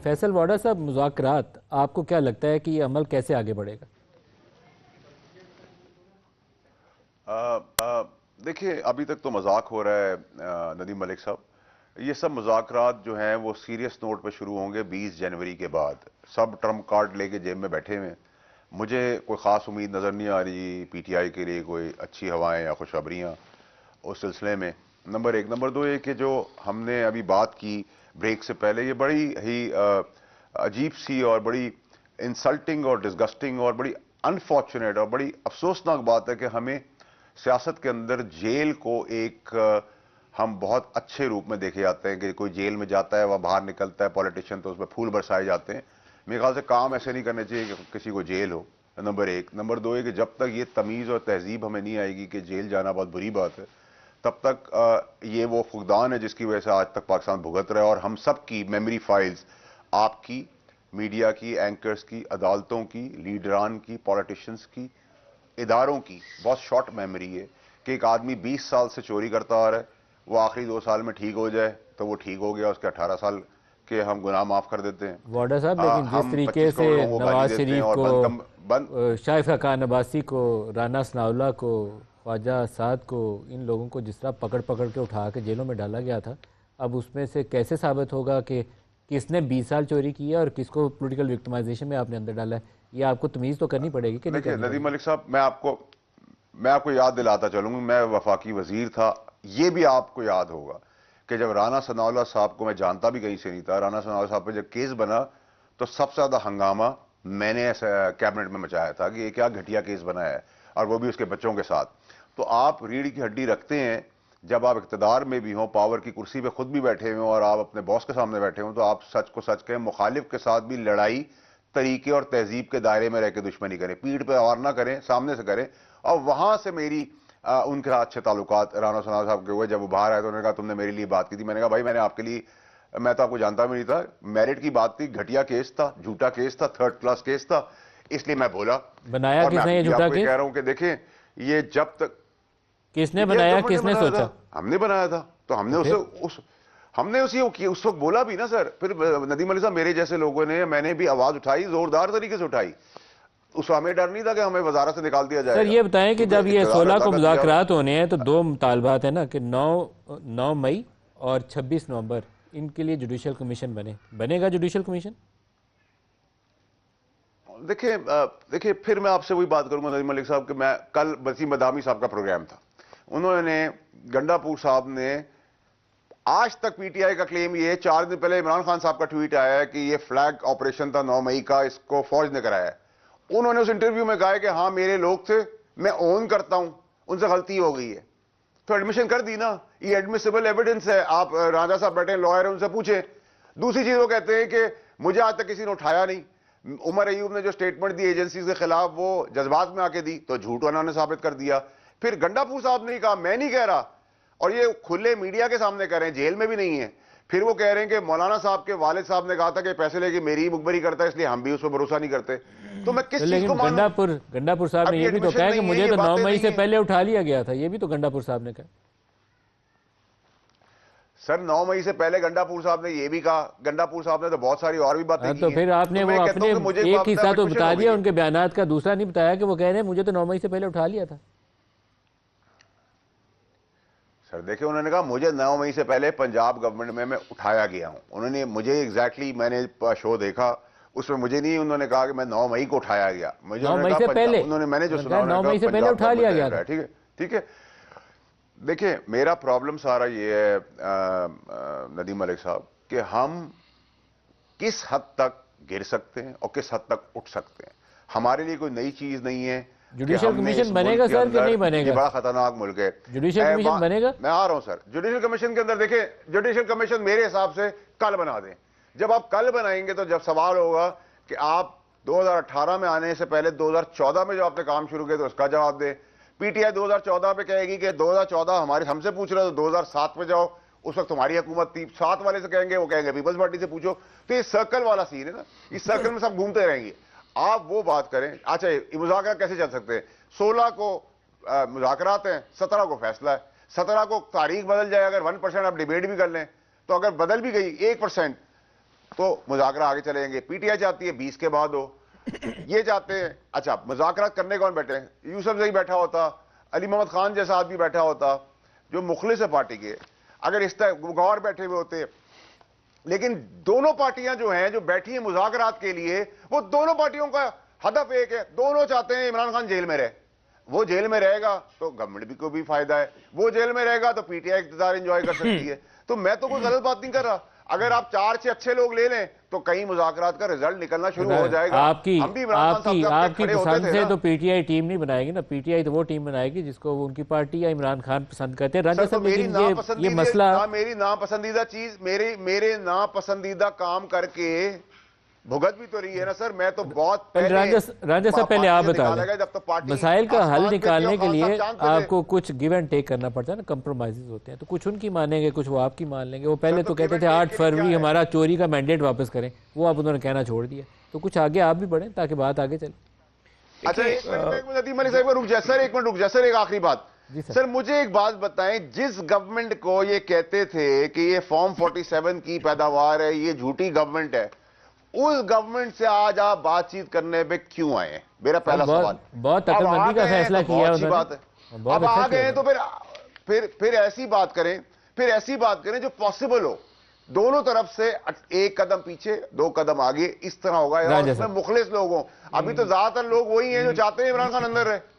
فیصل واڈا صاحب، مذاکرات آپ کو کیا لگتا ہے کہ یہ عمل کیسے آگے بڑھے گا؟ دیکھیے، ابھی تک تو مذاق ہو رہا ہے ندیم ملک صاحب. یہ سب مذاکرات جو ہیں وہ سیریس نوٹ پہ شروع ہوں گے 20 جنوری کے بعد. سب ٹرمپ کارڈ لے کے جیب میں بیٹھے ہوئے. مجھے کوئی خاص امید نظر نہیں آ رہی پی ٹی آئی کے لیے کوئی اچھی ہوائیں یا خوشخبریاں اس سلسلے میں. نمبر ایک. نمبر دو، یہ کہ جو ہم نے ابھی بات کی بریک سے پہلے، یہ بڑی ہی عجیب سی اور بڑی انسلٹنگ اور ڈسگسٹنگ اور بڑی انفارچونیٹ اور بڑی افسوسناک بات ہے کہ ہمیں سیاست کے اندر جیل کو ایک ہم بہت اچھے روپ میں دیکھے جاتے ہیں کہ کوئی جیل میں جاتا ہے وہ باہر نکلتا ہے پولیٹیشین تو اس پہ پھول برسائے جاتے ہیں. میرے خیال سے کام ایسے نہیں کرنے چاہیے کہ کسی کو جیل ہو. نمبر ایک. نمبر دو ہے کہ جب تک یہ تمیز اور تہذیب ہمیں نہیں آئے گی کہ جیل جانا بہت بری بات ہے، تب تک یہ وہ فقدان ہے جس کی وجہ سے آج تک پاکستان بھگت رہا ہے. اور ہم سب کی میموری فائلز، آپ کی، میڈیا کی، اینکرز کی، عدالتوں کی، لیڈران کی، پولیٹیشنز کی، اداروں کی بہت شارٹ میموری ہے کہ ایک آدمی 20 سال سے چوری کرتا آ رہا ہے، وہ آخری 2 سال میں ٹھیک ہو جائے تو وہ ٹھیک ہو گیا، اس کے 18 سال کے ہم گناہ معاف کر دیتے ہیں. واڈا صاحب، لیکن جس ہم طریقے 25 سے کروڑ لوگوں کو گالی نواز دیتے ہیں شریف اور کو، شائستہ خان عباسی کو، رانا ثناءاللہ کو، خواجہ سعد کو، ان لوگوں کو جس طرح پکڑ کے اٹھا کے جیلوں میں ڈالا گیا تھا، اب اس میں سے کیسے ثابت ہوگا کہ کس نے 20 سال چوری کی ہے اور کس کو پولیٹیکل وکٹمائزیشن میں آپ نے اندر ڈالا ہے؟ یہ آپ کو تمیز تو کرنی پڑے گی کہ نہیں دیکھیں کرنی پڑے ندیم گی؟ ملک صاحب، میں آپ کو یاد دلاتا چلوں گا، میں وفاقی وزیر تھا. یہ بھی آپ کو یاد ہوگا کہ جب رانا ثناءاللہ صاحب کو میں جانتا بھی کہیں سے نہیں تھا، رانا ثناءاللہ صاحب پہ جب کیس بنا تو سب سے زیادہ ہنگامہ میں نے کیبنٹ میں مچایا تھا کہ یہ کیا گھٹیا کیس بنا ہے، اور وہ بھی اس کے بچوں کے ساتھ. تو آپ ریڑھ کی ہڈی رکھتے ہیں جب آپ اقتدار میں بھی ہوں، پاور کی کرسی پہ خود بھی بیٹھے ہوئے اور آپ اپنے باس کے سامنے بیٹھے ہوں، تو آپ سچ کو سچ کہیں، مخالف کے ساتھ بھی لڑائی طریقے اور تہذیب کے دائرے میں رہ کے دشمنی کریں، پیٹھ پہ وار نہ کریں، سامنے سے کریں. اور وہاں سے میری ان کے اچھے تعلقات رانا ثناءاللہ صاحب کے ہوئے. جب وہ باہر آئے تو انہوں نے کہا تم نے میرے لیے بات کی تھی. میں نے کہا بھائی، میں نے آپ کے لیے، میں تو آپ کو جانتا بھی نہیں تھا، میرٹ کی بات تھی، گھٹیا کیس تھا، جھوٹا کیس تھا، تھرڈ کلاس کیس تھا، اس لیے میں بولا. بنایا اور میں کس نے ابھی یہ بھی آپ جھوٹا کو یہ کیس؟ کہہ رہا ہوں کہ دیکھیں، یہ جب تک کس نے یہ بنایا، گورنمنٹ نے کس نے بنایا سوچا؟ تھا، ہم نے بنایا تھا. تو ہم نے اس وقت بولا بھی نا سر. پھر ندیم علی صاحب، میرے جیسے لوگوں نے، میں نے بھی آواز اٹھائی، زوردار طریقے سے اٹھائی. اس ہمیں ڈر نہیں تھا کہ ہمیں وزارت سے نکال دیا جائے سر گا، یہ بتائیں کہ کیونکہ جب یہ اقتدار 16 اللہ کو کا دیا ہوا. مذاکرات ہونے ہیں تو 2 مطالبات ہیں نا کہ 9 مئی اور 26 نومبر ان کے لیے جوڈیشل کمیشن بنے گا جوڈیشل کمیشن؟ دیکھیں پھر میں آپ سے وہی بات کروں گا ندیم ملک صاحب کہ میں کل وسیم مدامی صاحب کا پروگرام تھا، انہوں نے گنڈا پور صاحب نے، آج تک پی ٹی آئی کا کلیم یہ ہے، 4 دن پہلے عمران خان صاحب کا ٹویٹ آیا ہے کہ یہ فلیگ آپریشن تھا 9 مئی کا، اس کو فوج نے کرایا ہے. انہوں نے اس انٹرویو میں کہا کہ ہاں میرے لوگ تھے، میں اون کرتا ہوں، ان سے غلطی ہو گئی ہے. تو ایڈمیشن کر دی نا، یہ ایڈمیسیبل ایویڈنس ہے. آپ راجا صاحب بیٹھے لائر ہیں، ان سے پوچھیں. دوسری چیز وہ کہتے ہیں کہ مجھے آج تک کسی نے اٹھایا نہیں. عمر ایوب نے جو سٹیٹمنٹ دی ایجنسیز کے خلاف، وہ جذبات میں آ کے دی تو جھوٹ انہوں نے ثابت کر دیا. پھر گنڈا پور صاحب نے کہا میں نہیں کہہ رہا، اور یہ کھلے میڈیا کے سامنے کہہ رہے ہیں، جیل میں بھی نہیں ہے. پھر وہ کہہ رہے ہیں کہ مولانا صاحب کے والد صاحب نے کہا تھا کہ پیسے لے کے میری ہی مخبری کرتا ہے، اس لیے ہم بھی اس پہ بھروسہ نہیں کرتے. تو میں کس چیز کو لیکن مانوں؟ گنڈا پور صاحب نے ابھی یہ بھی تو ایڈمیشن کہا کہ نہیں ہے، مجھے یہ تو 9 باتیں مئی نہیں سے ہیں. پہلے اٹھا لیا گیا تھا، یہ بھی تو گنڈا پور صاحب نے کہا. سر 9 مئی سے پہلے گنڈا پور صاحب نے یہ بھی کہا. گنڈا پور صاحب نے تو بہت ساری اور بھی باتیں تو کی ہیں. پھر آپ نے تو میں وہ کہتا اپنے ہوں کہ مجھے ایک حصہ تو کنفیوژن بتا ہو دیا گئی ہے. ان کے بیانات کا، دوسرا نہیں بتایا کہ وہ کہہ رہے ہیں مجھے تو 9 مئی سے پہلے اٹھا لیا تھا. سر دیکھیں، انہوں نے کہا مجھے 9 مئی سے پہلے پنجاب گورنمنٹ میں اٹھایا گیا ہوں. انہوں نے مجھے ایگزیکٹلی، میں نے شو دیکھا اس میں مجھے نہیں انہوں نے کہا کہ میں 9 مئی کو اٹھایا گیا. مجھے 9 انہوں نے مئی کہا سے پہلے انہوں نے، میں نے جو سنا، انہوں 9 نے کہا مئی سے پہلے پنجاب اٹھا لیا گورنمنٹ گیا اٹھایا. تھا. ٹھیک ہے، ٹھیک ہے. دیکھیں میرا پرابلم سارا یہ ہے ندیم ملک صاحب کہ ہم کس حد تک گر سکتے ہیں اور کس حد تک اٹھ سکتے ہیں. ہمارے لیے کوئی نئی چیز نہیں ہے کہ جوڈیشل ہم نے اس کمیشن بنے ملک گا کے سر کہ اندر، نہیں بنے یہ گا؟ بڑا خطرناک ملک ہے. جوڈیشل کمیشن بنے گا؟ میں آ رہا ہوں سر. جوڈیشل کمیشن کے اندر دیکھیں، جوڈیشل کمیشن میرے حساب سے کل بنا دیں. جب آپ کل بنائیں گے تو جب سوال ہوگا کہ آپ 2018 میں آنے سے پہلے 2014 میں جو آپ نے کام شروع کیا تو اس کا جواب دیں. پی ٹی آئی 2014 پہ کہے گی کہ 2014 ہم سے پوچھ رہے ہو تو 2007 میں جاؤ، اس وقت تمہاری حکومت تھی. 7 والے سے کہیں گے، وہ کہیں گے پیپلز پارٹی سے پوچھو. تو یہ سرکل والا سین ہے نا، اس سرکل میں سب گھومتے رہیں گے. آپ وہ بات کریں. اچھا، یہ مذاکرات کیسے چل سکتے ہیں؟ 16 کو مذاکرات ہیں، 17 کو فیصلہ ہے. 17 کو تاریخ بدل جائے، اگر 1% آپ ڈیبیٹ بھی کر لیں تو اگر بدل بھی گئی 1%، تو مذاکرہ آگے چلیں گے. پی ٹی آئی چاہتی ہے 20 کے بعد ہو, یہ چاہتے ہیں. اچھا مذاکرات کرنے کون بیٹھے ہیں؟ یوسف زئی بیٹھا ہوتا, علی محمد خان جیسا آدمی بیٹھا ہوتا جو مخلص ہے پارٹی کے, اگر اس طرح گوھر بیٹھے ہوئے ہوتے. لیکن دونوں پارٹیاں جو ہیں جو بیٹھی ہیں مذاکرات کے لیے, وہ دونوں پارٹیوں کا ہدف ایک ہے, دونوں چاہتے ہیں عمران خان جیل میں رہے. وہ جیل میں رہے گا تو گورنمنٹ بھی کو بھی فائدہ ہے, وہ جیل میں رہے گا تو پی ٹی آئی اقتدار انجوائے کر سکتی ہے. تو میں تو کوئی غلط بات نہیں کر رہا. اگر آپ 4 سے اچھے لوگ لے لیں تو کئی مذاکرات کا رزلٹ نکلنا شروع ہو جائے گا. آپ کی ہم بھی عمران خان صاحب آپ کی پسند سے تو پی ٹی آئی ٹیم نہیں بنائے گی نا. پی ٹی آئی تو وہ ٹیم بنائے گی جس کو ان کی پارٹی یا عمران خان پسند کرتے ہیں. رانجھا صاحب لیکن یہ مسئلہ میری ناپسندیدہ چیز, میرے ناپسندیدہ کام کر کے بھگت بھی تو رہی ہے نا سر. میں تو بہت رانجھا صاحب پہلے آپ بتا دیں, مسائل کا حل نکالنے کے لیے آپ کو کچھ گیو اینڈ ٹیک کرنا پڑتا ہے نا, کمپرومائزز ہوتے ہیں. تو کچھ ان کی مانیں گے, کچھ وہ آپ کی مان لیں گے. وہ پہلے تو کہتے تھے 8 فروری ہمارا چوری کا مینڈیٹ واپس کریں, وہ آپ انہوں نے کہنا چھوڑ دیا. تو کچھ آگے آپ بھی بڑھیں تاکہ بات آگے چلے. اچھا ایک منٹ ندیم علی صاحب رک جائے سر, ایک منٹ رک جائے سر, ایک آخری بات. سر مجھے ایک بات بتائیں, جس گورنمنٹ کو یہ کہتے تھے کہ یہ فارم 47 کی پیداوار ہے, یہ جھوٹی گورنمنٹ ہے, اس گورنمنٹ سے آج آپ بات چیت کرنے پہ کیوں آئے ہیں؟ میرا پہلا سوال. بہت عقل مندی کا فیصلہ کیا اچھی بات ہے. اب آ گئے ہیں تو پھر ایسی بات کریں, جو پاسبل ہو. دونوں طرف سے 1 قدم پیچھے 2 قدم آگے, اس طرح ہوگا. اس میں مخلص لوگ ہوں. ابھی تو زیادہ تر لوگ وہی ہیں جو چاہتے ہیں عمران خان اندر رہے.